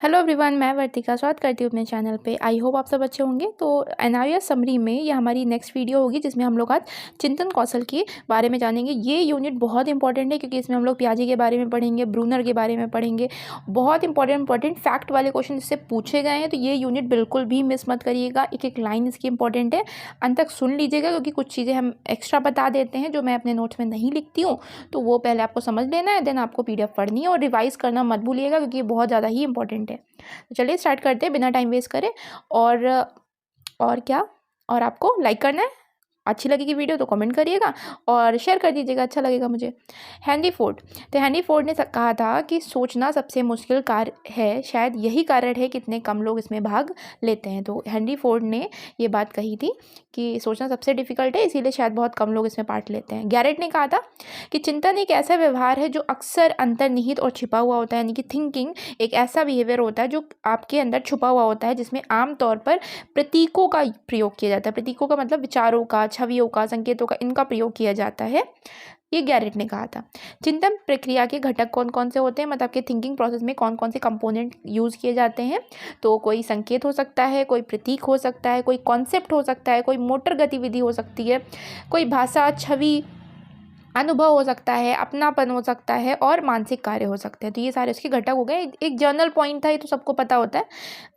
Hello everyone, मैं वर्तिका स्वागत करती हूँ अपने चैनल पे। आई होप आप सब अच्छे होंगे। तो एनआईएस समरी में ये हमारी नेक्स्ट वीडियो होगी जिसमें हम लोग आज चिंतन कौशल के बारे में जानेंगे। ये यूनिट बहुत इंपॉर्टेंट है क्योंकि इसमें हम लोग पियाजे के बारे में पढ़ेंगे, ब्रूनर के बारे में पढ़ेंगे। बहुत इंपॉर्टेंट फैक्ट वाले क्वेश्चन इससे पूछे गए हैं, तो ये यूनिट बिल्कुल भी मिस मत करिएगा। एक एक लाइन इसकी इंपॉर्टेंट है, अंत तक सुन लीजिएगा क्योंकि कुछ चीज़ें हम एक्स्ट्रा बता देते हैं जो मैं अपने नोट्स में नहीं लिखती हूँ, तो वो पहले आपको समझ लेना है, देन आपको PDF पढ़नी है और रिवाइज करना मत भूलिएगा क्योंकि ये बहुत ज़्यादा ही इंपॉर्टेंट है। तो चलिए स्टार्ट करते हैं बिना टाइम वेस्ट करें। और क्या, और आपको लाइक करना है, अच्छी लगेगी वीडियो तो कमेंट करिएगा और शेयर कर दीजिएगा, अच्छा लगेगा मुझे। हेनरी फोर्ड, तो हेनरी फोर्ड ने कहा था कि सोचना सबसे मुश्किल कार्य है, शायद यही कारण है कि इतने कम लोग इसमें भाग लेते हैं। तो हेनरी फोर्ड ने ये बात कही थी कि सोचना सबसे डिफिकल्ट है, इसीलिए शायद बहुत कम लोग इसमें पार्ट लेते हैं। गैरेट ने कहा था कि चिंतन एक ऐसा व्यवहार है जो अक्सर अंतर्निहित और छिपा हुआ होता है, यानी कि थिंकिंग एक ऐसा बिहेवियर होता है जो आपके अंदर छुपा हुआ होता है, जिसमें आमतौर पर प्रतीकों का प्रयोग किया जाता है। प्रतीकों का मतलब विचारों का, छवियों का, संकेतों का, इनका प्रयोग किया जाता है, ये गैरेट ने कहा था। चिंतन प्रक्रिया के घटक कौन कौन से होते हैं, मतलब आपके थिंकिंग प्रोसेस में कौन कौन से कंपोनेंट यूज़ किए जाते हैं। तो कोई संकेत हो सकता है, कोई प्रतीक हो सकता है, कोई कॉन्सेप्ट हो सकता है, कोई मोटर गतिविधि हो सकती है, कोई भाषा, छवि, अनुभव हो सकता है, अपनापन हो सकता है और मानसिक कार्य हो सकते हैं। तो ये सारे उसके घटक हो गए। एक जर्नल पॉइंट था, ये तो सबको पता होता है।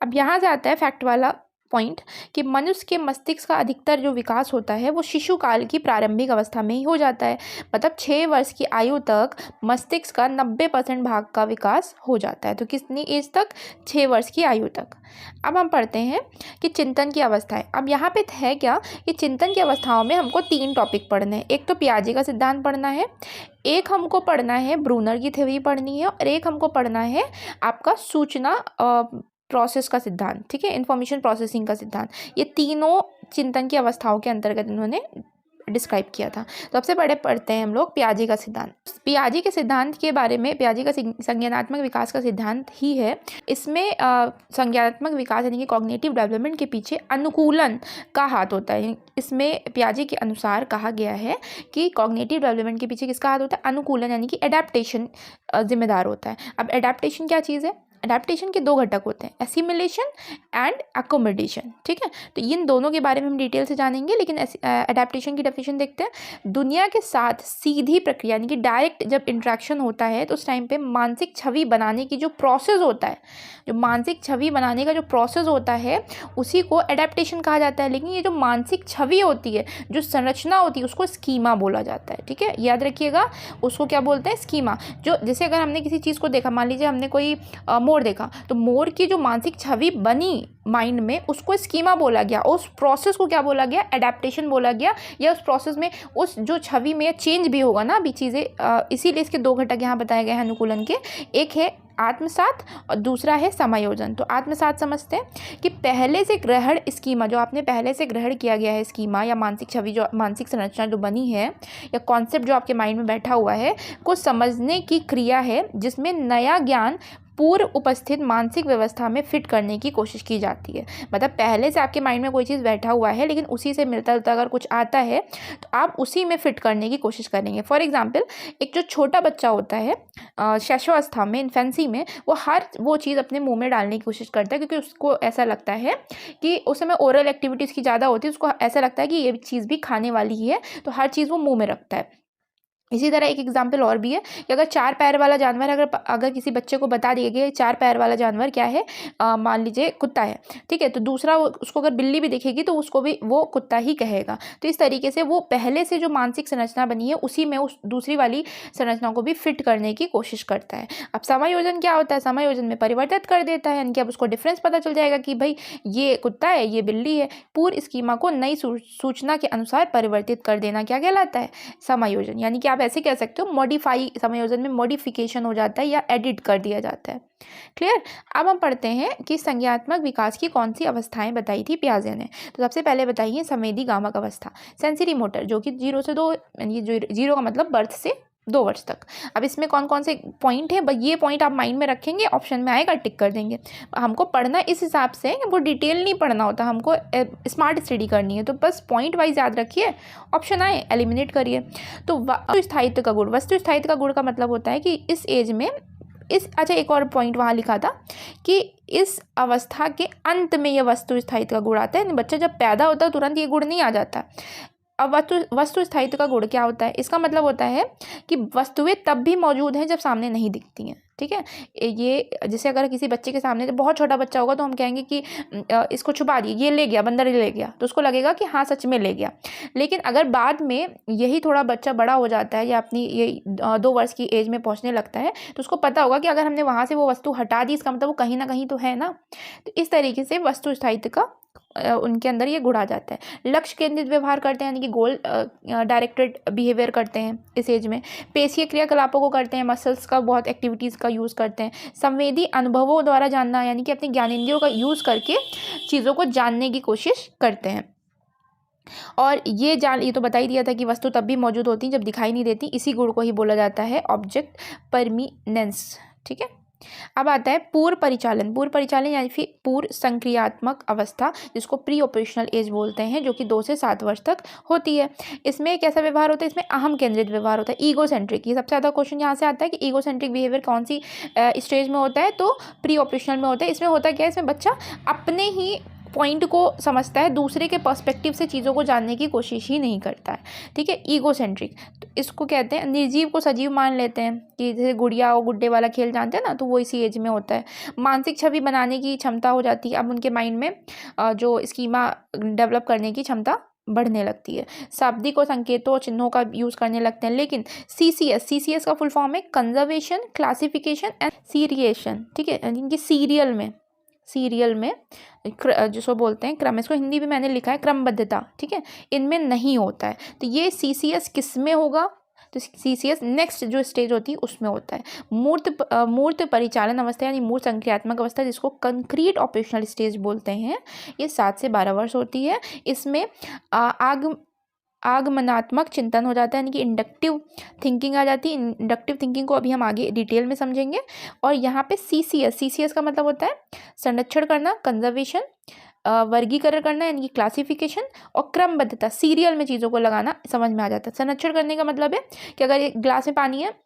अब यहाँ से आता है फैक्ट वाला पॉइंट कि मनुष्य के मस्तिष्क का अधिकतर जो विकास होता है वो शिशु काल की प्रारंभिक अवस्था में ही हो जाता है। मतलब 6 वर्ष की आयु तक मस्तिष्क का 90% भाग का विकास हो जाता है। तो कितनी एज तक? 6 वर्ष की आयु तक। अब हम पढ़ते हैं कि चिंतन की अवस्थाएं। अब यहाँ पे है क्या कि चिंतन की अवस्थाओं में हमको 3 टॉपिक पढ़ने हैं। एक तो पियाजे का सिद्धांत पढ़ना है, एक हमको पढ़ना है ब्रूनर की थ्योरी पढ़नी है, और एक हमको पढ़ना है आपका सूचना प्रोसेस का सिद्धांत, ठीक है, इंफॉर्मेशन प्रोसेसिंग का सिद्धांत। ये तीनों चिंतन की अवस्थाओं के अंतर्गत इन्होंने डिस्क्राइब किया था। तो सबसे बड़े पढ़ते हैं हम लोग पियाजे का सिद्धांत। पियाजे के सिद्धांत के बारे में, पियाजे का संज्ञानात्मक विकास का सिद्धांत ही है। इसमें संज्ञानात्मक विकास यानी कि कॉग्निटिव डेवलपमेंट के पीछे अनुकूलन का हाथ होता है। इसमें पियाजे के अनुसार कहा गया है कि कॉग्निटिव डेवलपमेंट के पीछे किसका हाथ होता है? अनुकूलन यानी कि एडेप्टेशन जिम्मेदार होता है। अब एडेप्टेशन क्या चीज़ है? एडेप्टेशन के 2 घटक होते हैं, एसिमिलेशन एंड अकोमोडेशन, ठीक है। तो इन दोनों के बारे में हम डिटेल से जानेंगे, लेकिन एडेप्टेशन की डेफिनेशन देखते हैं। दुनिया के साथ सीधी प्रक्रिया यानी कि डायरेक्ट जब इंटरेक्शन होता है तो उस टाइम पे मानसिक छवि बनाने की जो प्रोसेस होता है, जो मानसिक छवि बनाने का जो प्रोसेस होता है उसी को एडेप्टेशन कहा जाता है। लेकिन ये जो मानसिक छवि होती है, जो संरचना होती है, उसको स्कीमा बोला जाता है, ठीक है, याद रखिएगा। उसको क्या बोलते हैं? स्कीमा। जो जैसे अगर हमने किसी चीज़ को देखा, मान लीजिए हमने कोई मोर देखा, तो मोर की जो मानसिक छवि बनी माइंड में, उसको स्कीमा बोला गया। उस प्रोसेस को क्या बोला गया? एडेप्टेशन बोला गया। या उस प्रोसेस में उस जो छवि में चेंज भी होगा ना अभी चीज़ें, इसीलिए इसके 2 घटक यहाँ बताए गए हैं अनुकूलन के। एक है आत्मसात और दूसरा है समायोजन। तो आत्मसात समझते हैं कि पहले से ग्रहण स्कीमा, जो आपने पहले से ग्रहण किया गया है स्कीमा या मानसिक छवि, जो मानसिक संरचना जो बनी है या कॉन्सेप्ट जो आपके माइंड में बैठा हुआ है, को समझने की क्रिया है जिसमें नया ज्ञान पूर्व उपस्थित मानसिक व्यवस्था में फिट करने की कोशिश की जाती है। मतलब पहले से आपके माइंड में कोई चीज़ बैठा हुआ है, लेकिन उसी से मिलता जुलता अगर कुछ आता है तो आप उसी में फिट करने की कोशिश करेंगे। फॉर एग्जाम्पल, एक जो छोटा बच्चा होता है शैशवावस्था में, इन्फेंसी में, वो हर वो चीज़ अपने मुंह में डालने की कोशिश करता है क्योंकि उसको ऐसा लगता है कि उस समय ओरल एक्टिविटीज़ की ज़्यादा होती है, उसको ऐसा लगता है कि ये चीज़ भी खाने वाली ही है, तो हर चीज़ वो मुँह में रखता है। इसी तरह एक एग्जाम्पल और भी है कि अगर 4 पैर वाला जानवर, अगर किसी बच्चे को बता दिया गया 4 पैर वाला जानवर क्या है, मान लीजिए कुत्ता है, ठीक है, तो दूसरा उसको अगर बिल्ली भी दिखेगी तो उसको भी वो कुत्ता ही कहेगा। तो इस तरीके से वो पहले से जो मानसिक संरचना बनी है उसी में उस दूसरी वाली संरचना को भी फिट करने की कोशिश करता है। अब समायोजन क्या होता है? समायोजन में परिवर्तित कर देता है, यानी कि अब उसको डिफरेंस पता चल जाएगा कि भाई ये कुत्ता है, ये बिल्ली है। पूर्व स्कीमा को नई सूचना के अनुसार परिवर्तित कर देना क्या कहलाता है? समायोजन। यानी कि आप ऐसे कह सकते हो मॉडिफाई, समायोजन में मॉडिफिकेशन हो जाता है या एडिट कर दिया जाता है। क्लियर? अब हम पढ़ते हैं कि संज्ञानात्मक विकास की कौन सी अवस्थाएं बताई थी पियाजे ने। तो सबसे पहले बताई है संवेदी गामक अवस्था, सेंसरी मोटर, जो कि 0 से 2, यानी 0 का मतलब बर्थ से 2 वर्ष तक। अब इसमें कौन कौन से पॉइंट है, ये पॉइंट आप माइंड में रखेंगे, ऑप्शन में आएगा, टिक कर देंगे। हमको पढ़ना इस हिसाब से, वो डिटेल नहीं पढ़ना होता, हमको स्मार्ट स्टडी करनी है, तो बस पॉइंट वाइज याद रखिए, ऑप्शन आए एलिमिनेट करिए। तो वस्तु स्थायित्व का गुण, वस्तु स्थायित्व का गुण का मतलब होता है कि इस एज में अच्छा एक और पॉइंट वहाँ लिखा था कि इस अवस्था के अंत में यह वस्तु स्थायित्व का गुण आता है। बच्चा जब पैदा होता है तुरंत ये गुण नहीं आ जाता। अब वस्तु स्थायित्व का गुण क्या होता है? इसका मतलब होता है कि वस्तुएं तब भी मौजूद हैं जब सामने नहीं दिखती हैं। ठीक है, ये जैसे अगर किसी बच्चे के सामने, जब बहुत छोटा बच्चा होगा तो हम कहेंगे कि इसको छुपा दिए, ये ले गया, बंदर ले गया, तो उसको लगेगा कि हाँ सच में ले गया। लेकिन अगर बाद में यही थोड़ा बच्चा बड़ा हो जाता है या अपनी ये 2 वर्ष की एज में पहुंचने लगता है तो उसको पता होगा कि अगर हमने वहाँ से वो वस्तु हटा दी इसका मतलब वो कहीं ना कहीं तो है ना। तो इस तरीके से वस्तु स्थायित्व का उनके अंदर ये गुण आ जाता है। लक्ष्य केंद्रित व्यवहार करते हैं, यानी कि गोल डायरेक्टेड बिहेवियर करते हैं इस एज में। पेशीय क्रियाकलापों को करते हैं, मसल्स का बहुत एक्टिविटीज़ का यूज़ करते हैं। संवेदी अनुभवों द्वारा जानना, यानी कि अपने ज्ञानेंद्रियों का यूज़ करके चीज़ों को जानने की कोशिश करते हैं। और ये तो बता ही दिया था कि वस्तु तब भी मौजूद होती जब दिखाई नहीं देती। इसी गुण को ही बोला जाता है ऑब्जेक्ट परमिनेंस। ठीक है, अब आता है पूर्व परिचालन। पूर्व परिचालन यानी फिर पूर्व संक्रियात्मक अवस्था, जिसको प्री ऑपरेशनल एज बोलते हैं, जो कि 2 से 7 वर्ष तक होती है। इसमें कैसा व्यवहार होता है? इसमें अहम केंद्रित व्यवहार होता है, ईगोसेंट्रिक। ये सबसे ज़्यादा क्वेश्चन यहाँ से आता है कि ईगोसेंट्रिक बिहेवियर कौन सी स्टेज में होता है? तो प्री ऑपरेशनल में होता है। इसमें होता क्या है? इसमें बच्चा अपने ही पॉइंट को समझता है, दूसरे के पर्सपेक्टिव से चीज़ों को जानने की कोशिश ही नहीं करता है। ठीक है, ईगोसेंट्रिक। तो इसको कहते हैं, निर्जीव को सजीव मान लेते हैं कि जैसे गुड़िया और गुड्डे वाला खेल जानते हैं ना, तो वो इसी एज में होता है। मानसिक छवि बनाने की क्षमता हो जाती है, अब उनके माइंड में जो स्कीमा डेवलप करने की क्षमता बढ़ने लगती है। शाब्दिक और संकेतों और चिन्हों का यूज़ करने लगते हैं। लेकिन सीसीएस का फुल फॉर्म है कंजर्वेशन, क्लासिफिकेशन एंड सीरिएशन। ठीक है, इनकी सीरियल में जिसको बोलते हैं क्रम, इसको हिंदी में मैंने लिखा है क्रमबद्धता। ठीक है, इनमें नहीं होता है। तो ये सीसीएस किस में होगा? तो सीसीएस नेक्स्ट जो स्टेज होती है उसमें होता है। मूर्त परिचालन अवस्था यानी मूर्त संक्रियात्मक अवस्था, जिसको कंक्रीट ऑपरेशनल स्टेज बोलते हैं, ये 7 से 12 वर्ष होती है। इसमें आगमनात्मक चिंतन हो जाता है, यानी कि इंडक्टिव थिंकिंग आ जाती है। इंडक्टिव थिंकिंग को अभी हम आगे डिटेल में समझेंगे। और यहाँ पे सीसीएस का मतलब होता है संरक्षण करना, कंजर्वेशन, वर्गीकरण करना यानी कि क्लासिफिकेशन, और क्रमबद्धता, सीरियल में चीज़ों को लगाना समझ में आ जाता है। संरक्षण करने का मतलब है कि अगर एक ग्लास में पानी है,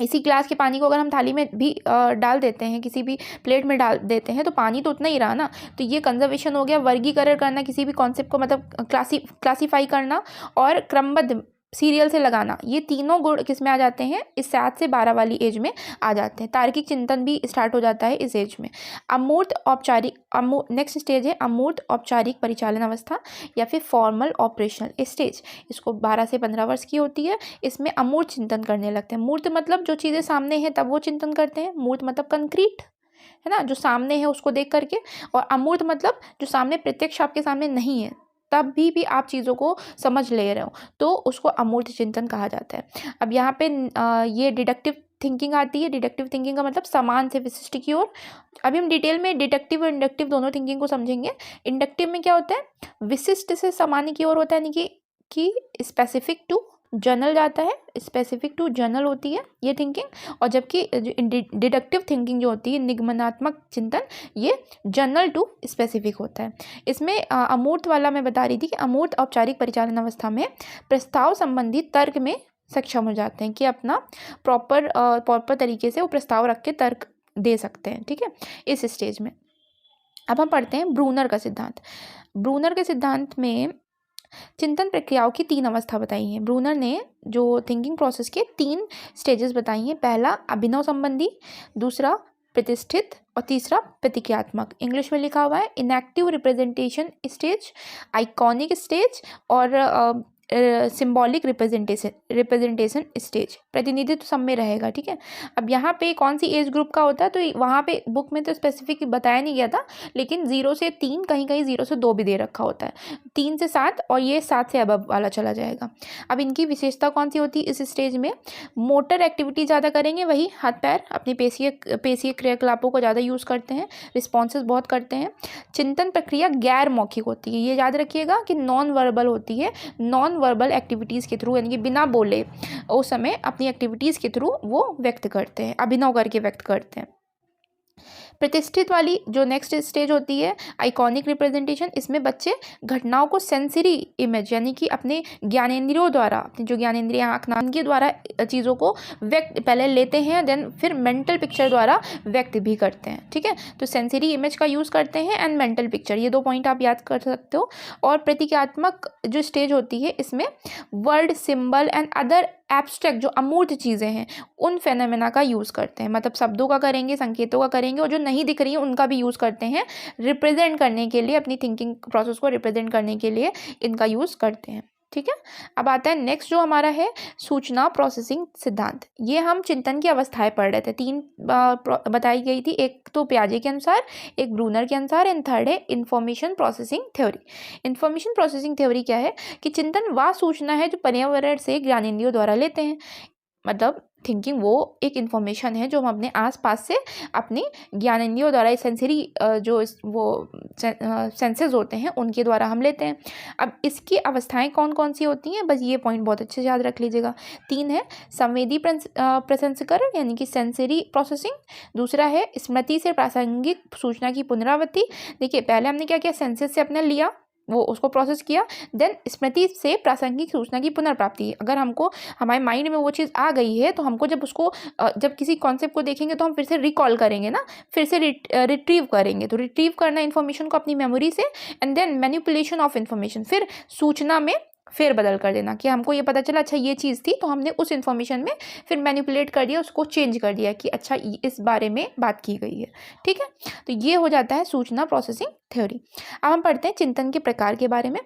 इसी ग्लास के पानी को अगर हम थाली में भी डाल देते हैं, किसी भी प्लेट में डाल देते हैं, तो पानी तो उतना ही रहा ना। तो ये कंजर्वेशन हो गया। वर्गीकरण करना, किसी भी कॉन्सेप्ट को मतलब क्लासीफाई करना, और क्रमबद्ध सीरियल से लगाना, ये तीनों गुण किस में आ जाते हैं? इस 7 से 12 वाली एज में आ जाते हैं। तार्किक चिंतन भी स्टार्ट हो जाता है इस एज में। नेक्स्ट स्टेज है अमूर्त औपचारिक परिचालन अवस्था या फिर फॉर्मल ऑपरेशनल स्टेज। इसको 12 से 15 वर्ष की होती है। इसमें अमूर्त चिंतन करने लगते हैं। मूर्त मतलब जो चीज़ें सामने हैं तब वो चिंतन करते हैं। मूर्त मतलब कंक्रीट है ना, जो सामने है उसको देख करके। और अमूर्त मतलब जो सामने प्रत्यक्ष आपके सामने नहीं है तब भी आप चीज़ों को समझ ले रहे हो, तो उसको अमूर्त चिंतन कहा जाता है। अब यहाँ पे ये डिडक्टिव थिंकिंग आती है। डिडक्टिव थिंकिंग का मतलब समान से विशिष्ट की ओर। अभी हम डिटेल में डिडक्टिव और इंडक्टिव दोनों थिंकिंग को समझेंगे। इंडक्टिव में क्या होता है? विशिष्ट से सामान्य की ओर होता है, यानी कि स्पेसिफिक टू जनरल जाता है। स्पेसिफिक टू जनरल होती है ये थिंकिंग। और जबकि डिडक्टिव थिंकिंग जो होती है, निगमनात्मक चिंतन, ये जनरल टू स्पेसिफिक होता है। इसमें अमूर्त वाला मैं बता रही थी कि अमूर्त औपचारिक परिचालन अवस्था में प्रस्ताव संबंधी तर्क में सक्षम हो जाते हैं कि अपना प्रॉपर तरीके से वो प्रस्ताव रख के तर्क दे सकते हैं। ठीक है, इस स्टेज में। अब हम पढ़ते हैं ब्रूनर का सिद्धांत। ब्रूनर के सिद्धांत में चिंतन प्रक्रियाओं की 3 अवस्था बताई हैं। ब्रूनर ने जो थिंकिंग प्रोसेस के 3 स्टेजेस बताई हैं। पहला अभिनव संबंधी, दूसरा प्रतिष्ठित, और तीसरा प्रतिक्रियात्मक। इंग्लिश में लिखा हुआ है inactive representation stage, iconic stage, और सिंबॉलिक रिप्रेजेंटेशन स्टेज। प्रतिनिधित्व सब में रहेगा। ठीक है, अब यहाँ पे कौन सी एज ग्रुप का होता है? तो वहाँ पे बुक में तो स्पेसिफिक बताया नहीं गया था, लेकिन 0 से 3, कहीं कहीं 0 से 2 भी दे रखा होता है। 3 से 7 और ये 7 से अबव वाला चला जाएगा। अब इनकी विशेषता कौन सी होती है? इस स्टेज में मोटर एक्टिविटी ज़्यादा करेंगे, वही हाथ पैर अपनी पेशीय क्रियाकलापों को ज़्यादा यूज़ करते हैं, रिस्पॉन्सेज बहुत करते हैं। चिंतन प्रक्रिया गैर मौखिक होती है, ये याद रखिएगा कि नॉन वर्बल होती है। नॉन वर्बल एक्टिविटीज़ के थ्रू, यानी कि बिना बोले उस समय अपनी एक्टिविटीज़ के थ्रू वो व्यक्त करते हैं, अभिनव करके व्यक्त करते हैं। प्रतिष्ठित वाली जो नेक्स्ट स्टेज होती है आइकॉनिक रिप्रेजेंटेशन, इसमें बच्चे घटनाओं को सेंसरी इमेज यानी कि अपने ज्ञानेंद्रियों द्वारा, अपनी जो ज्ञानेंद्रिय आँख नाक के द्वारा चीज़ों को व्यक्त पहले लेते हैं, देन फिर मेंटल पिक्चर द्वारा व्यक्त भी करते हैं। ठीक है, तो सेंसरी इमेज का यूज़ करते हैं एंड मेंटल पिक्चर, ये 2 पॉइंट आप याद कर सकते हो। और प्रतीकात्मक जो स्टेज होती है इसमें word, symbol and other abstract जो अमूर्त चीज़ें हैं उन फेनोमेना का यूज़ करते हैं, मतलब शब्दों का करेंगे, संकेतों का करेंगे, और जो नहीं दिख रही है उनका भी यूज़ करते हैं रिप्रेजेंट करने के लिए, अपनी थिंकिंग प्रोसेस को रिप्रेजेंट करने के लिए इनका यूज़ करते हैं। ठीक है, अब आता है नेक्स्ट जो हमारा है सूचना प्रोसेसिंग सिद्धांत। ये हम चिंतन की अवस्थाएं पढ़ रहे थे, 3 बताई गई थी, एक तो पियाजे के अनुसार, एक ब्रूनर के अनुसार, एंड थर्ड है information processing theory. Information processing theory क्या है कि चिंतन वह सूचना है जो पर्यावरण से ज्ञानेंद्रियों द्वारा लेते हैं, मतलब थिंकिंग वो एक इन्फॉर्मेशन है जो हम अपने आसपास से अपनी ज्ञानेंद्रियों द्वारा, सेंसरी जो वो सेंसेस होते हैं उनके द्वारा हम लेते हैं। अब इसकी अवस्थाएं कौन कौन सी होती हैं, बस ये पॉइंट बहुत अच्छे से याद रख लीजिएगा। 3 है संवेदी प्रसंस्करण यानी कि सेंसरी प्रोसेसिंग, दूसरा है स्मृति से प्रासंगिक सूचना की पुनरावृत्ति। देखिए पहले हमने क्या किया, सेंसेस से अपने लिया, वो उसको प्रोसेस किया, देन स्मृति से प्रासंगिक सूचना की पुनर्प्राप्ति। अगर हमको हमारे माइंड में वो चीज़ आ गई है तो हमको जब उसको जब किसी कॉन्सेप्ट को देखेंगे तो हम फिर से रिकॉल करेंगे ना, फिर से रिट्रीव करेंगे। तो रिट्रीव करना इन्फॉर्मेशन को अपनी मेमोरी से, and then manipulation of information, फिर सूचना में फेर बदल कर देना कि हमको ये पता चला अच्छा ये चीज़ थी, तो हमने उस इन्फॉर्मेशन में फिर मैनिपुलेट कर दिया, उसको चेंज कर दिया कि अच्छा इस बारे में बात की गई है। ठीक है, तो ये हो जाता है सूचना प्रोसेसिंग थ्योरी। अब हम पढ़ते हैं चिंतन के प्रकार के बारे में।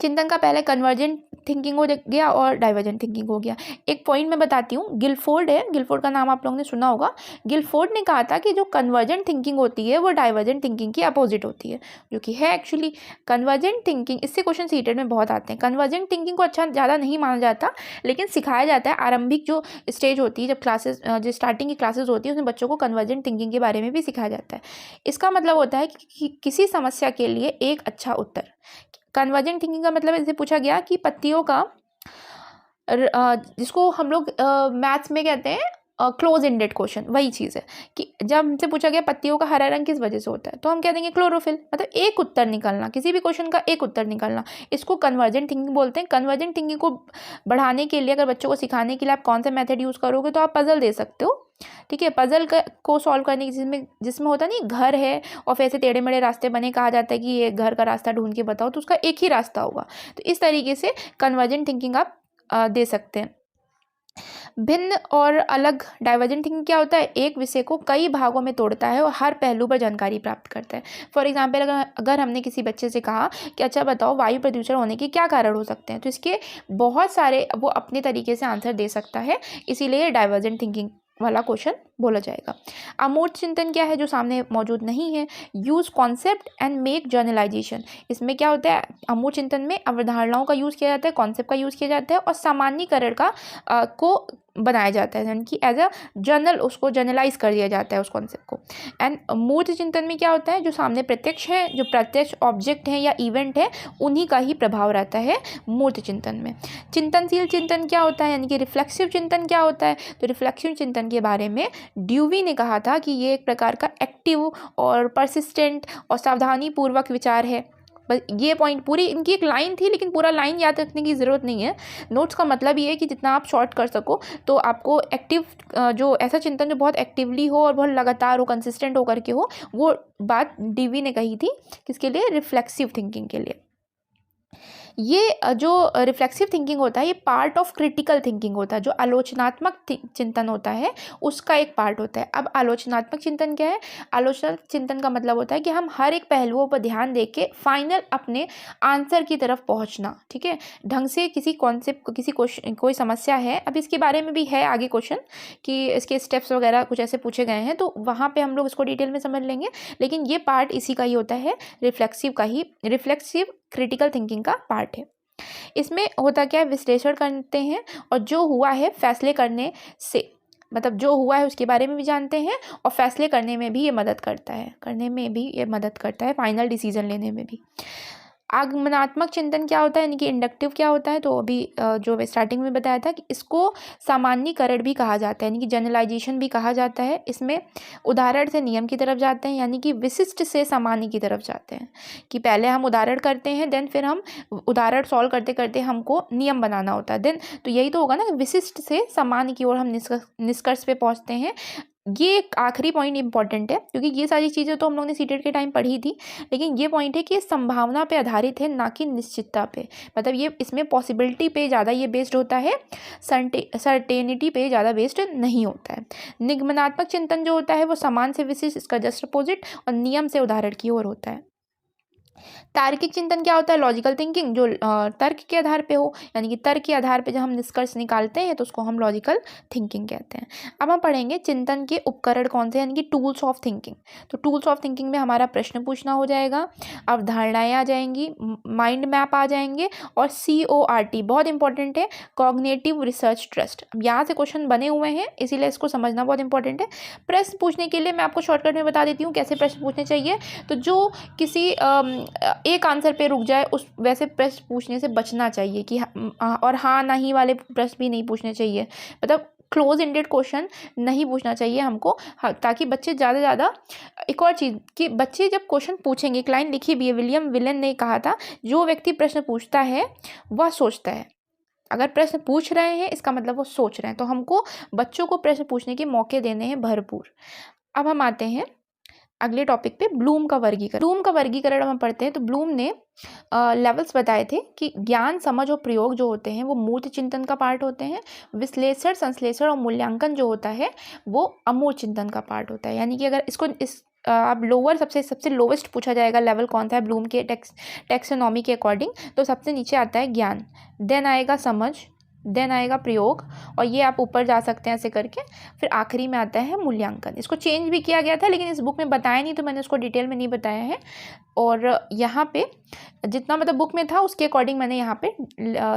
चिंतन का पहले कन्वर्जेंट थिंकिंग हो गया और डाइवर्जेंट थिंकिंग हो गया। एक पॉइंट मैं बताती हूँ, गिलफोर्ड है, गिलफोर्ड का नाम आप लोगों ने सुना होगा। गिलफोर्ड ने कहा था कि जो कन्वर्जेंट थिंकिंग होती है वो डाइवर्जेंट थिंकिंग की अपोजिट होती है, जो कि है एक्चुअली कन्वर्जेंट थिंकिंग। इससे क्वेश्चन सीटेड में बहुत आते हैं। कन्वर्जेंट थिंकिंग को अच्छा ज़्यादा नहीं माना जाता, लेकिन सिखाया जाता है। आरंभिक जो स्टेज होती है, जब क्लासेस जो स्टार्टिंग की क्लासेस होती है, उसमें बच्चों को कन्वर्जेंट थिंकिंग के बारे में भी सिखाया जाता है। इसका मतलब होता है कि किसी समस्या के लिए एक अच्छा उत्तर। कन्वर्जेंट थिंकिंग का मतलब ऐसे पूछा गया कि पत्तियों का जिसको हम लोग मैथ्स में कहते हैं क्लोज एंडेड क्वेश्चन, वही चीज़ है कि जब हमसे पूछा गया पत्तियों का हरा रंग किस वजह से होता है, तो हम कह देंगे क्लोरोफिल, मतलब एक उत्तर निकलना, किसी भी क्वेश्चन का एक उत्तर निकलना, इसको कन्वर्जेंट थिंकिंग बोलते हैं। कन्वर्जेंट थिंकिंग को बढ़ाने के लिए, अगर बच्चों को सिखाने के लिए आप कौन सा मेथड यूज़ करोगे, तो आप पजल दे सकते हो। ठीक है, पजल को सॉल्व करने की, जिसमें होता नहीं घर है और फिर ऐसे टेढ़े मेढ़े रास्ते बने, कहा जाता है कि ये घर का रास्ता ढूंढ के बताओ, तो उसका एक ही रास्ता होगा। तो इस तरीके से कन्वर्जेंट थिंकिंग आप दे सकते हैं। भिन्न और अलग डाइवर्जेंट थिंकिंग क्या होता है, एक विषय को कई भागों में तोड़ता है और हर पहलू पर जानकारी प्राप्त करता है। फॉर एग्जाम्पल, अगर हमने किसी बच्चे से कहा कि अच्छा बताओ वायु प्रदूषण होने के क्या कारण हो सकते हैं, तो इसके बहुत सारे वो अपने तरीके से आंसर दे सकता है, इसीलिए डाइवर्जेंट थिंकिंग वाला क्वेश्चन बोला जाएगा। अमूर्त चिंतन क्या है, जो सामने मौजूद नहीं है। Use concept and make journalisation, इसमें क्या होता है, अमूर्त चिंतन में अवधारणाओं का यूज़ किया जाता है, कॉन्सेप्ट का यूज़ किया जाता है और सामान्यीकरण का को बनाया जाता है, यानी कि एज अ जर्नल उसको जर्नलाइज कर दिया जाता है उस कॉन्सेप्ट को। एंड मूर्त चिंतन में क्या होता है, जो सामने प्रत्यक्ष है, जो प्रत्यक्ष ऑब्जेक्ट है या इवेंट है, उन्हीं का ही प्रभाव रहता है मूर्त चिंतन में। चिंतनशील चिंतन क्या होता है, यानी कि रिफ्लेक्सिव चिंतन क्या होता है, तो रिफ्लेक्सिव चिंतन के बारे में ड्यूवी ने कहा था कि ये एक प्रकार का एक्टिव और परसिस्टेंट और सावधानी पूर्वक विचार है। बस ये पॉइंट, पूरी इनकी एक लाइन थी, लेकिन पूरा लाइन याद रखने की ज़रूरत नहीं है। नोट्स का मतलब ये है कि जितना आप शॉर्ट कर सको, तो आपको एक्टिव जो ऐसा चिंतन जो बहुत एक्टिवली हो और बहुत लगातार हो, कंसिस्टेंट होकर के हो, वो बात डीवी ने कही थी। किसके लिए, रिफ्लेक्सिव थिंकिंग के लिए। ये जो रिफ्लेक्सिव थिंकिंग होता है, ये पार्ट ऑफ क्रिटिकल थिंकिंग होता है। जो आलोचनात्मक चिंतन होता है उसका एक पार्ट होता है। अब आलोचनात्मक चिंतन क्या है, आलोचनात्मक चिंतन का मतलब होता है कि हम हर एक पहलुओं पर ध्यान दे के फाइनल अपने आंसर की तरफ पहुंचना। ठीक है, ढंग से किसी कॉन्सेप्ट, किसी कोई समस्या है, अब इसके बारे में भी है आगे क्वेश्चन कि इसके स्टेप्स वगैरह कुछ ऐसे पूछे गए हैं, तो वहाँ पर हम लोग इसको डिटेल में समझ लेंगे, लेकिन ये पार्ट इसी का ही होता है, रिफ्लेक्सिव का ही, रिफ्लेक्सिव क्रिटिकल थिंकिंग का पार्ट है। इसमें होता क्या है, विश्लेषण करते हैं और जो हुआ है फैसले करने से, मतलब जो हुआ है उसके बारे में भी जानते हैं और फैसले करने में भी ये मदद करता है, फाइनल डिसीजन लेने में भी। आगमनात्मक चिंतन क्या होता है, यानी कि इंडक्टिव क्या होता है, तो अभी जो स्टार्टिंग में बताया था कि इसको सामान्यीकरण भी कहा जाता है, यानी कि जनरलाइजेशन भी कहा जाता है। इसमें उदाहरण से नियम की तरफ जाते हैं, यानी कि विशिष्ट से सामान्य की तरफ जाते हैं, कि पहले हम उदाहरण करते हैं, देन फिर हम उदाहरण सॉल्व करते करते हमको नियम बनाना होता है, देन तो यही तो होगा ना, विशिष्ट से सामान्य की ओर हम निष्कर्ष पे पहुंचते हैं। ये एक आखिरी पॉइंट इंपॉर्टेंट है, क्योंकि ये सारी चीज़ें तो हम लोग ने सीटेट के टाइम पढ़ी थी, लेकिन ये पॉइंट है कि संभावना पे आधारित है, ना कि निश्चितता पे। मतलब ये इसमें पॉसिबिलिटी पे ज़्यादा ये बेस्ड होता है, सर्टेनिटी पे ज़्यादा बेस्ड नहीं होता है। निगमनात्मक चिंतन जो होता है वो समान से विशिष्ट, इसका जस्ट अपोजिट, और नियम से उदाहरण की ओर होता है। तार्किक चिंतन क्या होता है, लॉजिकल थिंकिंग, जो तर्क के आधार पे हो, यानी कि तर्क के आधार पे जब हम निष्कर्ष निकालते हैं तो उसको हम लॉजिकल थिंकिंग कहते हैं। अब हम पढ़ेंगे चिंतन के उपकरण कौन से, यानी कि टूल्स ऑफ थिंकिंग। तो टूल्स ऑफ थिंकिंग में हमारा प्रश्न पूछना हो जाएगा, अवधारणाएं आ जाएंगी, माइंड मैप आ जाएंगे, और CORT बहुत इंपॉर्टेंट है, कॉग्निटिव रिसर्च ट्रस्ट। अब यहाँ से क्वेश्चन बने हुए हैं, इसीलिए इसको समझना बहुत इंपॉर्टेंट है। प्रश्न पूछने के लिए मैं आपको शॉर्टकट में बता देती हूँ कैसे प्रश्न पूछने चाहिए। तो जो किसी एक आंसर पे रुक जाए, उस वैसे प्रश्न पूछने से बचना चाहिए, कि और हाँ नहीं वाले प्रश्न भी नहीं पूछने चाहिए, मतलब क्लोज एंडेड क्वेश्चन नहीं पूछना चाहिए हमको, ताकि बच्चे ज़्यादा से ज़्यादा। एक और चीज़ कि बच्चे जब क्वेश्चन पूछेंगे, एक लाइन लिखी भी है, विलियम विलन ने कहा था, जो व्यक्ति प्रश्न पूछता है वह सोचता है। अगर प्रश्न पूछ रहे हैं इसका मतलब वो सोच रहे हैं, तो हमको बच्चों को प्रश्न पूछने के मौके देने हैं भरपूर। अब हम आते हैं अगले टॉपिक पे, ब्लूम का वर्गीकरण। ब्लूम का वर्गीकरण हम पढ़ते हैं तो ब्लूम ने लेवल्स बताए थे कि ज्ञान, समझ और प्रयोग जो होते हैं वो मूर्त चिंतन का पार्ट होते हैं, विश्लेषण, संश्लेषण और मूल्यांकन जो होता है वो अमूर्त चिंतन का पार्ट होता है। यानी कि अगर इसको अब लोअर सबसे लोवेस्ट पूछा जाएगा लेवल कौन सा है ब्लूम के टेक्सोनॉमी के अकॉर्डिंग, तो सबसे नीचे आता है ज्ञान, देन आएगा समझ, देन आएगा प्रयोग, और ये आप ऊपर जा सकते हैं ऐसे करके, फिर आखिरी में आता है मूल्यांकन। इसको चेंज भी किया गया था, लेकिन इस बुक में बताया नहीं, तो मैंने उसको डिटेल में नहीं बताया है। और यहाँ पे जितना मतलब बुक में था उसके अकॉर्डिंग मैंने यहाँ पे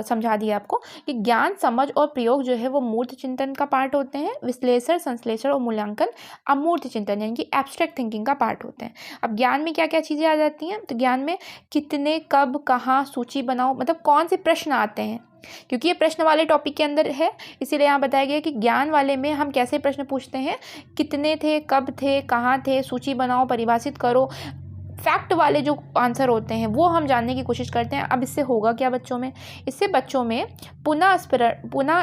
समझा दिया आपको कि ज्ञान, समझ और प्रयोग जो है वो मूर्त चिंतन का पार्ट होते हैं, विश्लेषण, संश्लेषण और मूल्यांकन अमूर्त चिंतन यानी कि एब्स्ट्रैक्ट थिंकिंग का पार्ट होते हैं। अब ज्ञान में क्या क्या चीज़ें आ जाती हैं, तो ज्ञान में कितने, कब, कहाँ, सूची बनाओ, मतलब कौन से प्रश्न आते हैं, क्योंकि ये प्रश्न वाले टॉपिक के अंदर है, इसीलिए यहाँ बताया गया कि ज्ञान वाले में हम कैसे प्रश्न पूछते हैं, कितने थे, कब थे, कहाँ थे, सूची बनाओ, परिभाषित करो। फैक्ट वाले जो आंसर होते हैं वो हम जानने की कोशिश करते हैं। अब इससे होगा क्या बच्चों में, इससे बच्चों में पुनः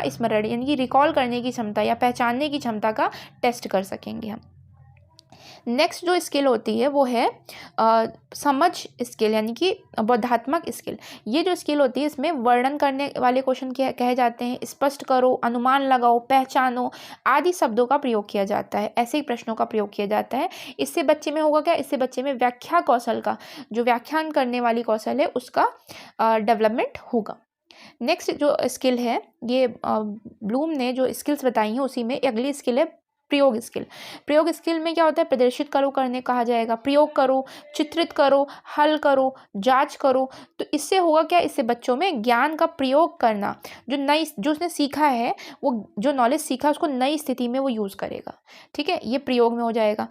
स्मरण यानी कि रिकॉल करने की क्षमता या पहचानने की क्षमता का टेस्ट कर सकेंगे हम। नेक्स्ट जो स्किल होती है वो है समझ स्किल यानी कि बोधात्मक स्किल। ये जो स्किल होती है इसमें वर्णन करने वाले क्वेश्चन कहे जाते हैं, स्पष्ट करो, अनुमान लगाओ, पहचानो आदि शब्दों का प्रयोग किया जाता है, ऐसे ही प्रश्नों का प्रयोग किया जाता है। इससे बच्चे में होगा क्या, इससे बच्चे में व्याख्या कौशल का, जो व्याख्यान करने वाली कौशल है उसका डेवलपमेंट होगा। नेक्स्ट जो स्किल है, ये ब्लूम ने जो स्किल्स बताई हैं उसी में अगली स्किल है प्रयोग स्किल। प्रयोग स्किल में क्या होता है, प्रदर्शित करो करने कहा जाएगा, प्रयोग करो, चित्रित करो, हल करो, जांच करो। तो इससे होगा क्या, इससे बच्चों में ज्ञान का प्रयोग करना, जो उसने सीखा है, वो जो नॉलेज सीखा उसको नई स्थिति में वो यूज़ करेगा। ठीक है, ये प्रयोग में हो जाएगा।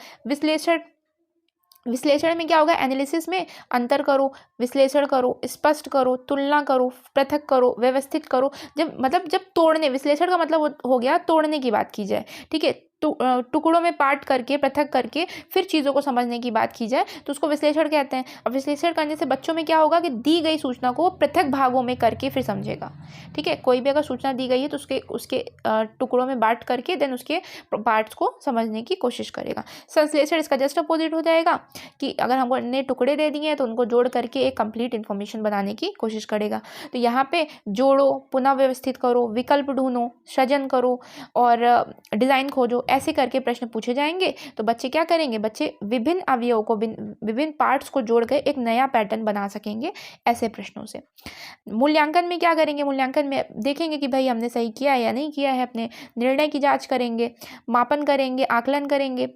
विश्लेषण में क्या होगा, एनालिसिस में अंतर करो, विश्लेषण करो, स्पष्ट करो, तुलना करो, पृथक करो, व्यवस्थित करो। जब तोड़ने, विश्लेषण का मतलब हो गया तोड़ने की बात की जाए, ठीक है, टुकड़ों में पार्ट करके, पृथक करके फिर चीज़ों को समझने की बात की जाए तो उसको विश्लेषण कहते हैं। और विश्लेषण करने से बच्चों में क्या होगा कि दी गई सूचना को पृथक भागों में करके फिर समझेगा। ठीक है, कोई भी अगर सूचना दी गई है तो उसके टुकड़ों में बांट करके देन उसके पार्ट्स को समझने की कोशिश करेगा। संश्लेषण इसका जस्ट अपोजिट हो जाएगा कि अगर हमको नए टुकड़े दे दिए हैं तो उनको जोड़ करके एक कंप्लीट इन्फॉर्मेशन बनाने की कोशिश करेगा। तो यहाँ पे जोड़ो, पुनः व्यवस्थित करो, विकल्प ढूंढो, सृजन करो और डिज़ाइन खोजो, ऐसे करके प्रश्न पूछे जाएंगे। तो बच्चे क्या करेंगे, बच्चे विभिन्न अवयवों को, विभिन्न पार्ट्स को जोड़कर एक नया पैटर्न बना सकेंगे ऐसे प्रश्नों से। मूल्यांकन में क्या करेंगे, मूल्यांकन में देखेंगे कि भाई हमने सही किया है या नहीं किया है, अपने निर्णय की जांच करेंगे, मापन करेंगे, आकलन करेंगे।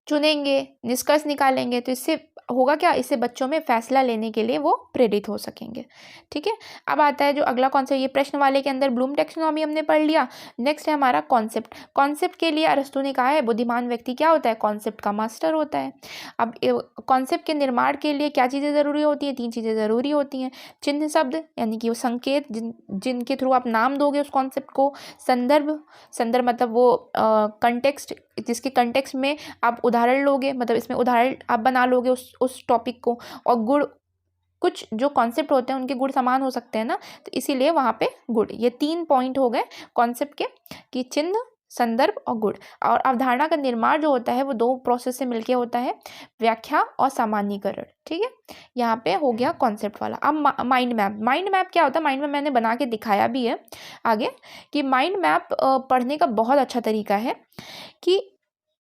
चुनेंगे, निष्कर्ष निकालेंगे, तो इससे होगा क्या, इससे बच्चों में फैसला लेने के लिए वो प्रेरित हो सकेंगे। ठीक है, अब आता है जो अगला कॉन्सेप्ट, ये प्रश्न वाले के अंदर ब्लूम टैक्सोनॉमी हमने पढ़ लिया। नेक्स्ट है हमारा कॉन्सेप्ट। कॉन्सेप्ट के लिए अरस्तू ने कहा है बुद्धिमान व्यक्ति क्या होता है, कॉन्सेप्ट का मास्टर होता है। अब कॉन्सेप्ट के निर्माण के लिए क्या चीज़ें ज़रूरी होती हैं, 3 चीज़ें ज़रूरी होती हैं। चिन्ह शब्द यानी कि वो संकेत जिनके थ्रू आप नाम दोगे उस कॉन्सेप्ट को। संदर्भ मतलब वो कंटेक्स्ट, जिसके कंटेक्स्ट में आप उदाहरण लोगे, मतलब इसमें उदाहरण आप बना लोगे उस टॉपिक को। और गुण, कुछ जो कॉन्सेप्ट होते हैं उनके गुण समान हो सकते हैं ना, तो इसीलिए वहाँ पे गुण। ये 3 पॉइंट हो गए कॉन्सेप्ट के, कि चिन्ह, संदर्भ और गुण। और अवधारणा का निर्माण जो होता है वो 2 प्रोसेस से मिलके होता है, व्याख्या और सामान्यीकरण। ठीक है, यहाँ पे हो गया कॉन्सेप्ट वाला। अब माइंड मैप। माइंड मैप क्या होता है, माइंड मैप मैंने बना के दिखाया भी है आगे, कि माइंड मैप पढ़ने का बहुत अच्छा तरीका है कि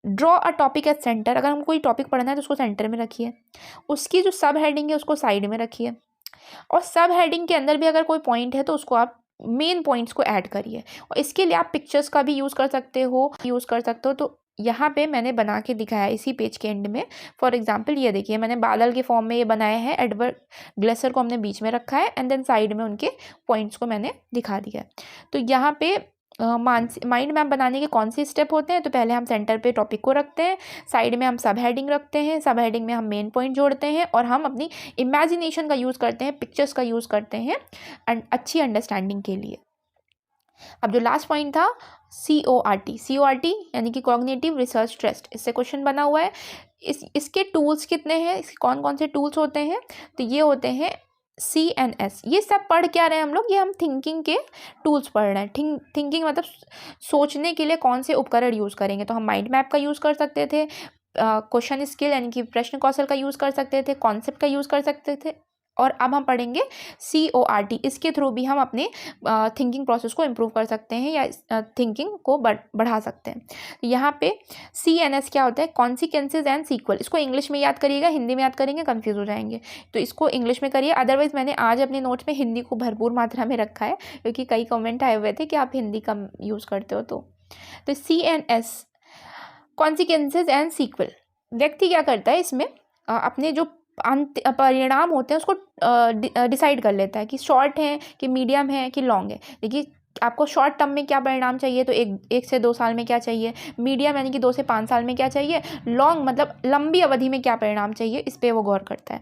draw a topic at centre. अगर हम कोई टॉपिक पढ़ना है तो उसको सेंटर में रखिए, उसकी जो सब हेडिंग है उसको साइड में रखिए, और सब हेडिंग के अंदर भी अगर कोई पॉइंट है तो उसको आप मेन पॉइंट्स को ऐड करिए। और इसके लिए आप पिक्चर्स का भी यूज़ कर सकते हो। तो यहाँ पे मैंने बना के दिखाया इसी पेज के एंड में। फॉर एग्जाम्पल ये देखिए, मैंने बादल के फॉर्म में ये बनाया है, एडवर्ड ग्लेसर को हमने बीच में रखा है, एंड देन साइड में उनके पॉइंट्स को मैंने दिखा दिया है। तो यहाँ पे माइंड मैप बनाने के कौन से स्टेप होते हैं, तो पहले हम सेंटर पे टॉपिक को रखते हैं, साइड में हम सब हेडिंग रखते हैं, सब हेडिंग में हम मेन पॉइंट जोड़ते हैं, और हम अपनी इमेजिनेशन का यूज़ करते हैं, पिक्चर्स का यूज़ करते हैं अच्छी अंडरस्टैंडिंग के लिए। अब जो लास्ट पॉइंट था CORT यानी कि कॉग्निटिव रिसर्च टेस्ट, इससे क्वेश्चन बना हुआ है। इसके टूल्स कितने हैं, इसके कौन कौन से टूल्स होते हैं, तो ये होते हैं CNS। ये सब पढ़ क्या रहे हैं हम लोग, ये हम थिंकिंग के टूल्स पढ़ रहे हैं। थिंकिंग मतलब सोचने के लिए कौन से उपकरण यूज़ करेंगे, तो हम माइंड मैप का यूज़ कर सकते थे, क्वेश्चन स्किल यानी कि प्रश्न कौशल का यूज़ कर सकते थे, कॉन्सेप्ट का यूज़ कर सकते थे, और अब हम पढ़ेंगे CORT। इसके थ्रू भी हम अपने थिंकिंग प्रोसेस को इम्प्रूव कर सकते हैं या थिंकिंग को बढ़ा सकते हैं। यहाँ पे CNS क्या होता है, कॉन्सिक्वेंसेज एंड सीक्वल। इसको इंग्लिश में याद करिएगा, हिंदी में याद करेंगे कंफ्यूज हो जाएंगे, तो इसको इंग्लिश में करिए। अदरवाइज मैंने आज अपने नोट्स में हिंदी को भरपूर मात्रा में रखा है, क्योंकि कई कमेंट आए हुए थे कि आप हिंदी कम यूज़ करते हो। तो CNS, कॉन्सिक्वेंसेज एंड सीक्वल। व्यक्ति क्या करता है इसमें, अपने जो परिणाम होते हैं उसको डिसाइड कर लेता है कि शॉर्ट है कि मीडियम है कि लॉन्ग है। देखिए आपको शॉर्ट टर्म में क्या परिणाम चाहिए, तो 1 से 2 साल में क्या चाहिए, मीडियम यानी कि 2 से 5 साल में क्या चाहिए, लॉन्ग मतलब लंबी अवधि में क्या परिणाम चाहिए, इस पे वो गौर करता है।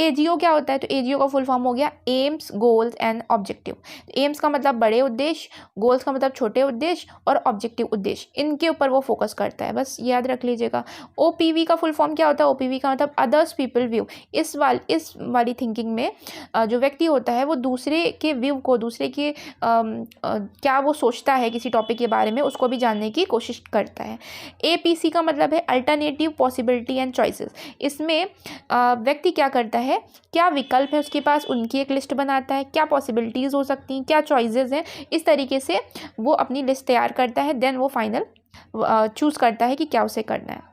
AGO क्या होता है, तो AGO का फुल फॉर्म हो गया AIIMS, goals and objective. AIIMS का मतलब बड़े उद्देश्य, गोल्स का मतलब छोटे उद्देश्य, और ऑब्जेक्टिव उद्देश्य, इनके ऊपर वो फोकस करता है, बस याद रख लीजिएगा। OPV का फुल फॉर्म क्या होता है, OPV का मतलब अदर्स पीपल व्यू। इस वाली थिंकिंग में जो व्यक्ति होता है वो दूसरे के व्यू को, दूसरे के क्या वो सोचता है किसी टॉपिक के बारे में, उसको भी जानने की कोशिश करता है। APC का मतलब है अल्टरनेटिव पॉसिबिलिटी एंड चॉइसेस। इसमें व्यक्ति क्या करता है, क्या विकल्प है उसके पास, उनकी एक लिस्ट बनाता है, क्या पॉसिबिलिटीज़ हो सकती हैं, क्या चॉइसेस हैं, इस तरीके से वो अपनी लिस्ट तैयार करता है। देन वो फाइनल चूज़ करता है कि क्या उसे करना है।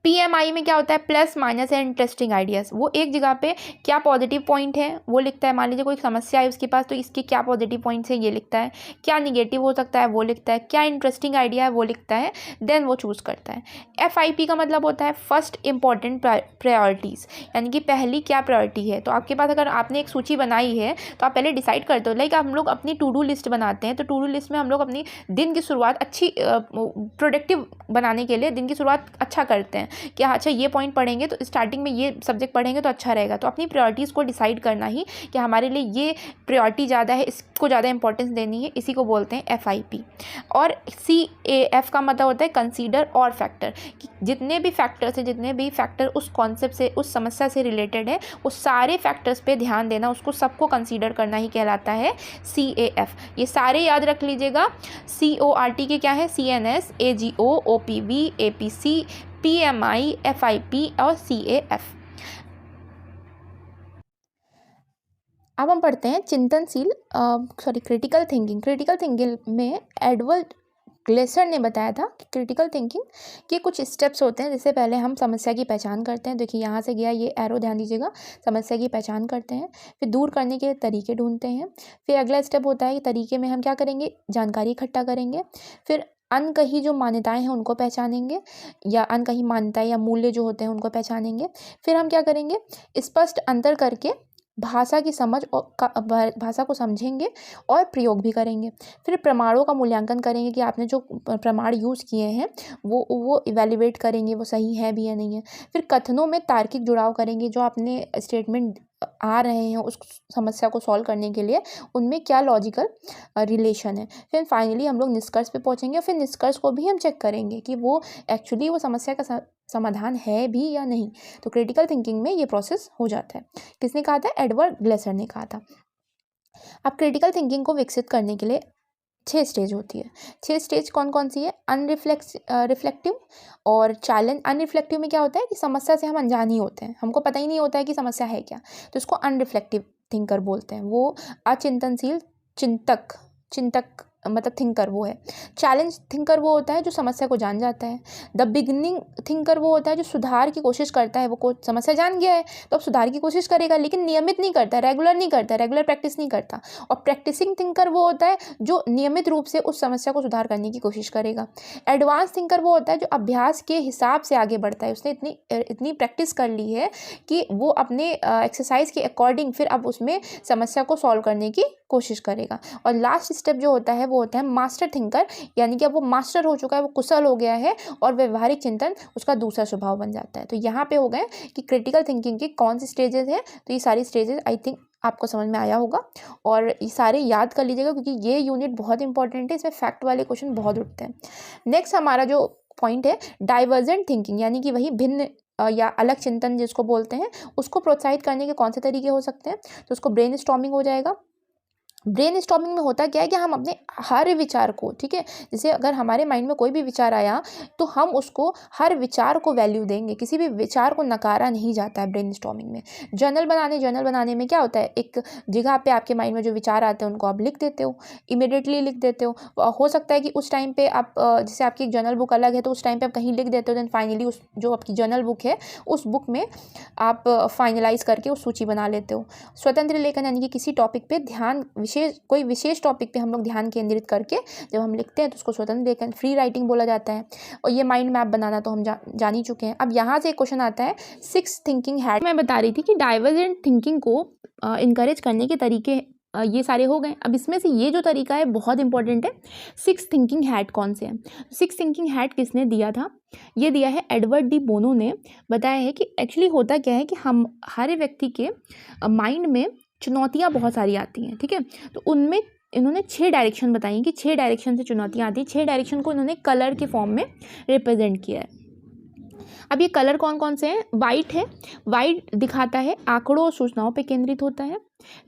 PMI में क्या होता है, plus minus and interesting ideas. वो एक जगह पे क्या पॉजिटिव पॉइंट है वो लिखता है, मान लीजिए कोई समस्या है उसके पास तो इसके क्या पॉजिटिव पॉइंट्स है ये लिखता है, क्या निगेटिव हो सकता है वो लिखता है, क्या इंटरेस्टिंग आइडिया है वो लिखता है, देन वो चूज़ करता है। FIP का मतलब होता है फर्स्ट इंपॉर्टेंट प्रायोरिटीज़, यानी कि पहली क्या प्रायोरिटी है। तो आपके पास अगर आपने एक सूची बनाई है तो आप पहले डिसाइड करते हो, लाइक हम लोग अपनी टू डू लिस्ट बनाते हैं, तो टू डू लिस्ट में हम लोग अपनी दिन की शुरुआत अच्छी प्रोडक्टिव बनाने के लिए दिन की शुरुआत अच्छा करते हैं कि अच्छा ये पॉइंट पढ़ेंगे तो स्टार्टिंग में ये सब्जेक्ट पढ़ेंगे तो अच्छा रहेगा। तो अपनी प्रायोरिटीज़ को डिसाइड करना ही कि हमारे लिए ये प्रायोरिटी ज़्यादा है, इसको ज़्यादा इंपॉर्टेंस देनी है, इसी को बोलते हैं FIP। और CAF का मतलब होता है कंसीडर और फैक्टर, कि जितने भी फैक्टर्स हैं, जितने भी फैक्टर उस कॉन्सेप्ट से, उस समस्या से रिलेटेड है, उस सारे फैक्टर्स पे ध्यान देना, उसको सबको कंसीडर करना ही कहलाता है CAF। ये सारे याद रख लीजिएगा। CORT के क्या है, CNS, AGO, OPV, APC, PMI, FIP और CAF। अब हम पढ़ते हैं चिंतनशील क्रिटिकल थिंकिंग। क्रिटिकल थिंकिंग में एडवर्ड ग्लेसर ने बताया था कि क्रिटिकल थिंकिंग के कुछ स्टेप्स होते हैं। जिससे पहले हम समस्या की पहचान करते हैं, देखिए यहाँ से गया ये एरो, ध्यान दीजिएगा, समस्या की पहचान करते हैं, फिर दूर करने के तरीके ढूंढते हैं, फिर अगला स्टेप होता है कि तरीके में हम क्या करेंगे, जानकारी इकट्ठा करेंगे, फिर अनकही जो मान्यताएं हैं उनको पहचानेंगे, या अनकही मान्यताएं या मूल्य जो होते हैं उनको पहचानेंगे। फिर हम क्या करेंगे, स्पष्ट अंतर करके भाषा की समझ और भाषा को समझेंगे और प्रयोग भी करेंगे। फिर प्रमाणों का मूल्यांकन करेंगे कि आपने जो प्रमाण यूज़ किए हैं वो इवैल्यूएट करेंगे, वो सही है भी या नहीं है। फिर कथनों में तार्किक जुड़ाव करेंगे, जो आपने स्टेटमेंट आ रहे हैं उस समस्या को सॉल्व करने के लिए उनमें क्या लॉजिकल रिलेशन है। फिर फाइनली हम लोग निष्कर्ष पे पहुंचेंगे, फिर निष्कर्ष को भी हम चेक करेंगे कि वो एक्चुअली वो समस्या का समाधान है भी या नहीं। तो क्रिटिकल थिंकिंग में ये प्रोसेस हो जाता है। किसने कहा था? एडवर्ड ग्लेसर ने कहा था। अब क्रिटिकल थिंकिंग को विकसित करने के लिए 6 स्टेज होती है। 6 स्टेज कौन कौन सी है? रिफ्लेक्टिव और चैलेंज। अनरिफ्लेक्टिव में क्या होता है कि समस्या से हम अनजान ही होते हैं, हमको पता ही नहीं होता है कि समस्या है क्या, तो इसको अनरिफ्लेक्टिव थिंकर बोलते हैं। वो अचिंतनशील चिंतक मतलब थिंकर वो है। चैलेंज थिंकर वो होता है जो समस्या को जान जाता है। द बिगिनिंग थिंकर वो होता है जो सुधार की कोशिश करता है। वो समस्या जान गया है तो अब सुधार की कोशिश करेगा, लेकिन नियमित नहीं करता, रेगुलर नहीं करता, रेगुलर प्रैक्टिस नहीं करता। और प्रैक्टिसिंग थिंकर वो होता है जो नियमित रूप से उस समस्या को सुधार करने की कोशिश करेगा। एडवांस थिंकर वो होता है जो अभ्यास के हिसाब से आगे बढ़ता है। उसने इतनी प्रैक्टिस कर ली है कि वो अपने एक्सरसाइज के अकॉर्डिंग फिर अब उसमें समस्या को सॉल्व करने की कोशिश करेगा। और लास्ट स्टेप जो होता है वो होता है मास्टर थिंकर, यानी कि अब वो मास्टर हो चुका है, वो कुशल हो गया है और व्यवहारिक चिंतन उसका दूसरा स्वभाव बन जाता है। तो यहाँ पे हो गए कि क्रिटिकल थिंकिंग के कौन से स्टेजेस हैं। तो ये सारी स्टेजेस आई थिंक आपको समझ में आया होगा और ये सारे याद कर लीजिएगा, क्योंकि ये यूनिट बहुत इंपॉर्टेंट है, इसमें फैक्ट वाले क्वेश्चन बहुत उठते हैं। नेक्स्ट हमारा जो पॉइंट है डाइवर्जेंट थिंकिंग, यानी कि वही भिन्न या अलग चिंतन जिसको बोलते हैं, उसको प्रोत्साहित करने के कौन से तरीके हो सकते हैं। तो उसको ब्रेन स्टॉर्मिंग हो जाएगा। ब्रेन स्टॉर्मिंग में होता क्या है कि हम अपने हर विचार को, ठीक है, जैसे अगर हमारे माइंड में कोई भी विचार आया तो हम उसको हर विचार को वैल्यू देंगे, किसी भी विचार को नकारा नहीं जाता है ब्रेन स्टॉर्मिंग में। जर्नल बनाने में क्या होता है, एक जगह पे आपके माइंड में जो विचार आते हैं उनको आप लिख देते हो, इमिडिएटली लिख देते हो सकता है कि उस टाइम पे आप जैसे आपकी एक जर्नल बुक अलग है तो उस टाइम पे आप कहीं लिख देते हो, देन फाइनली उस जो आपकी जर्नल बुक है उस बुक में आप फाइनलाइज करके उस सूची बना लेते हो। स्वतंत्र लेखन यानी कि किसी टॉपिक पे ध्यान कोई विशेष टॉपिक पे हम लोग ध्यान केंद्रित करके जब हम लिखते हैं तो उसको स्वतंत्र लेखन, फ्री राइटिंग बोला जाता है। और ये माइंड मैप बनाना तो हम जान ही चुके हैं। अब यहाँ से एक क्वेश्चन आता है 6 थिंकिंग हैट। मैं बता रही थी कि डाइवर्जेंट थिंकिंग को इनकरेज करने के तरीके ये सारे हो गए। अब इसमें से ये जो तरीका है बहुत इंपॉर्टेंट है। 6 थिंकिंग हैट कौन से हैं? 6 थिंकिंग हैट किसने दिया था? ये दिया है एडवर्ड डी बोनो ने। बताया है कि एक्चुअली होता क्या है कि हम हर व्यक्ति के माइंड में चुनौतियाँ बहुत सारी आती हैं, ठीक है। तो उनमें इन्होंने 6 डायरेक्शन बताई कि 6 डायरेक्शन से चुनौतियाँ आती हैं। 6 डायरेक्शन को इन्होंने कलर के फॉर्म में रिप्रेजेंट किया है। अब ये कलर कौन कौन से हैं? वाइट है, वाइट दिखाता है आंकड़ों और सूचनाओं पे केंद्रित होता है।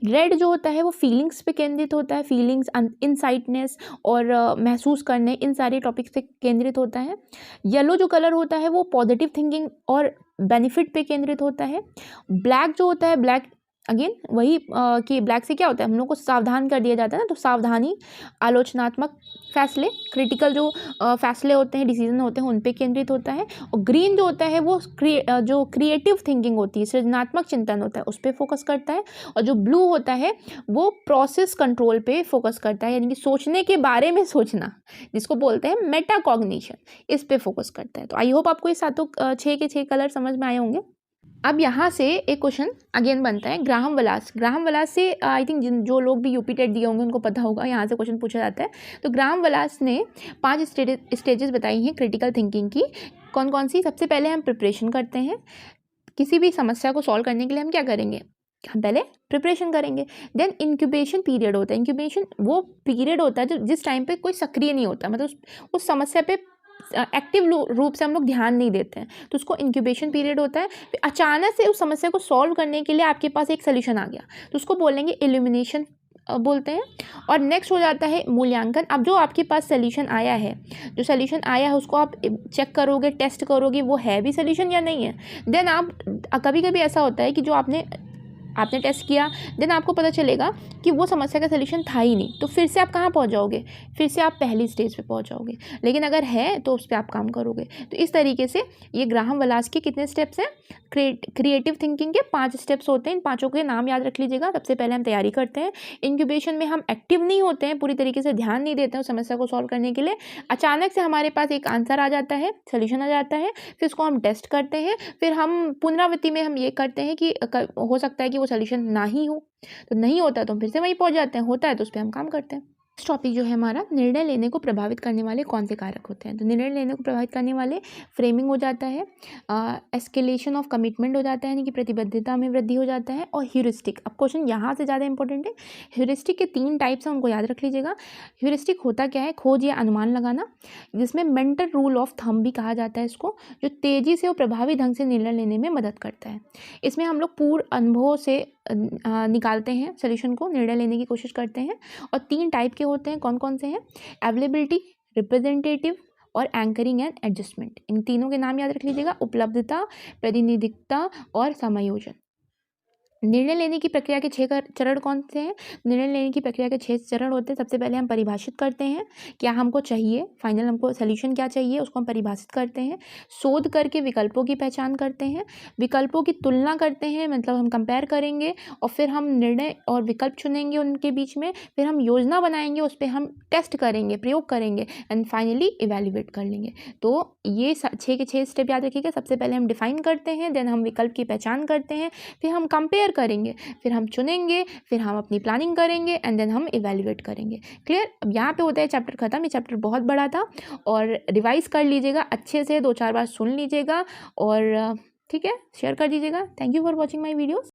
रेड जो होता है वो फीलिंग्स पे केंद्रित होता है, फीलिंग्स, इनसाइटनेस और महसूस करने, इन सारे टॉपिक्स पे केंद्रित होता है। येलो जो कलर होता है वो पॉजिटिव थिंकिंग और बेनिफिट पे केंद्रित होता है। ब्लैक जो होता है, ब्लैक अगेन वही कि ब्लैक से क्या होता है, हम लोग को सावधान कर दिया जाता है ना, तो सावधानी, आलोचनात्मक फैसले, क्रिटिकल जो फैसले होते हैं, डिसीजन होते हैं, उन पे केंद्रित होता है। और ग्रीन जो होता है वो जो क्रिएटिव थिंकिंग होती है, सृजनात्मक चिंतन होता है, उस पर फोकस करता है। और जो ब्लू होता है वो प्रोसेस कंट्रोल पे फोकस करता है, यानी कि सोचने के बारे में सोचना, जिसको बोलते हैं मेटाकॉग्निशन, इस पे फोकस करता है। तो आई होप आपको ये सातों 6 के 6 कलर समझ में आए होंगे। अब यहाँ से एक क्वेश्चन अगेन बनता है ग्राहम वलास से आई थिंक जो लोग भी यूपी टेट दिए होंगे उनको पता होगा, यहाँ से क्वेश्चन पूछा जाता है। तो ग्राहम वलास ने 5 स्टेजेस बताई हैं क्रिटिकल थिंकिंग की। कौन कौन सी? सबसे पहले हम प्रिपरेशन करते हैं। किसी भी समस्या को सॉल्व करने के लिए हम क्या करेंगे? हम पहले प्रिपरेशन करेंगे। देन इंक्यूबेशन पीरियड होता है। इंक्यूबेशन वो पीरियड होता है जिस टाइम पे कोई सक्रिय नहीं होता, मतलब उस समस्या पे एक्टिव रूप से हम लोग ध्यान नहीं देते हैं, तो उसको इंक्यूबेशन पीरियड होता है। फिर अचानक से उस समस्या को सॉल्व करने के लिए आपके पास एक सोल्यूशन आ गया तो उसको बोलेंगे इल्यूमिनेशन बोलते हैं। और नेक्स्ट हो जाता है मूल्यांकन। अब जो आपके पास सोल्यूशन आया है उसको आप चेक करोगे, टेस्ट करोगे वो है भी सोल्यूशन या नहीं है। देन आप कभी कभी ऐसा होता है कि जो आपने टेस्ट किया, देन आपको पता चलेगा कि वो समस्या का सोल्यूशन था ही नहीं, तो फिर से आप कहाँ पहुँच जाओगे? फिर से आप पहली स्टेज पे पहुँच जाओगे। लेकिन अगर है तो उस पर आप काम करोगे। तो इस तरीके से ये ग्राहम वलास के कितने स्टेप्स हैं? क्रिएटिव थिंकिंग के 5 स्टेप्स होते हैं। इन पाँचों के नाम याद रख लीजिएगा। सबसे पहले हम तैयारी करते हैं। इंक्यूबेशन में हम एक्टिव नहीं होते हैं, पूरी तरीके से ध्यान नहीं देते हैं उस समस्या को सॉल्व करने के लिए। अचानक से हमारे पास एक आंसर आ जाता है, सोल्यूशन आ जाता है, फिर उसको हम टेस्ट करते हैं, फिर हम पुनरावृत्ति में हम ये करते हैं कि हो सकता है कि वो सोल्यूशन ना ही हो, तो नहीं होता तो हम फिर से वहीं पहुंच जाते हैं, होता है तो उस पर हम काम करते हैं। नेक्स्ट टॉपिक जो है हमारा, निर्णय लेने को प्रभावित करने वाले कौन से कारक होते हैं। तो निर्णय लेने को प्रभावित करने वाले फ्रेमिंग हो जाता है, एस्केलेशन ऑफ कमिटमेंट हो जाता है, यानी कि प्रतिबद्धता में वृद्धि हो जाता है, और ह्यूरिस्टिक। अब क्वेश्चन यहाँ से ज़्यादा इंपॉर्टेंट है। ह्यूरिस्टिक के 3 टाइप्स हैं, उनको याद रख लीजिएगा। ह्यूरिस्टिक होता क्या है, खोज या अनुमान लगाना, जिसमें मेंटल रूल ऑफ थंब भी कहा जाता है इसको, जो तेज़ी से और प्रभावी ढंग से निर्णय लेने में मदद करता है। इसमें हम लोग पूर्ण अनुभव से निकालते हैं सोल्यूशन को, निर्णय लेने की कोशिश करते हैं। और 3 टाइप के होते हैं, कौन कौन से हैं, अवेलेबिलिटी, रिप्रेजेंटेटिव और एंकरिंग एंड एडजस्टमेंट। इन तीनों के नाम याद रख लीजिएगा, उपलब्धता, प्रतिनिधिकता और समायोजन। निर्णय लेने की प्रक्रिया के 6 चरण कौन से हैं। निर्णय लेने की प्रक्रिया के 6 चरण होते हैं। सबसे पहले हम परिभाषित करते हैं क्या हमको चाहिए, फाइनल हमको सोल्यूशन क्या चाहिए उसको हम परिभाषित करते हैं। शोध करके विकल्पों की पहचान करते हैं, विकल्पों की तुलना करते हैं, मतलब हम कंपेयर करेंगे, और फिर हम निर्णय और विकल्प चुनेंगे उनके बीच में, फिर हम योजना बनाएंगे, उस पर हम टेस्ट करेंगे, प्रयोग करेंगे, एंड फाइनली इवेल्युएट कर लेंगे। तो ये 6 के 6 स्टेप याद रखिएगा। सबसे पहले हम डिफाइन करते हैं, देन हम विकल्प की पहचान करते हैं, फिर हम कंपेयर करेंगे, फिर हम चुनेंगे, फिर हम अपनी प्लानिंग करेंगे, एंड देन हम इवैल्यूएट करेंगे। क्लियर। अब यहाँ पे होता है चैप्टर खत्म। ये चैप्टर बहुत बड़ा था, और रिवाइज कर लीजिएगा अच्छे से, 2-4 बार सुन लीजिएगा, और ठीक है, शेयर कर दीजिएगा। Thank you for watching my videos.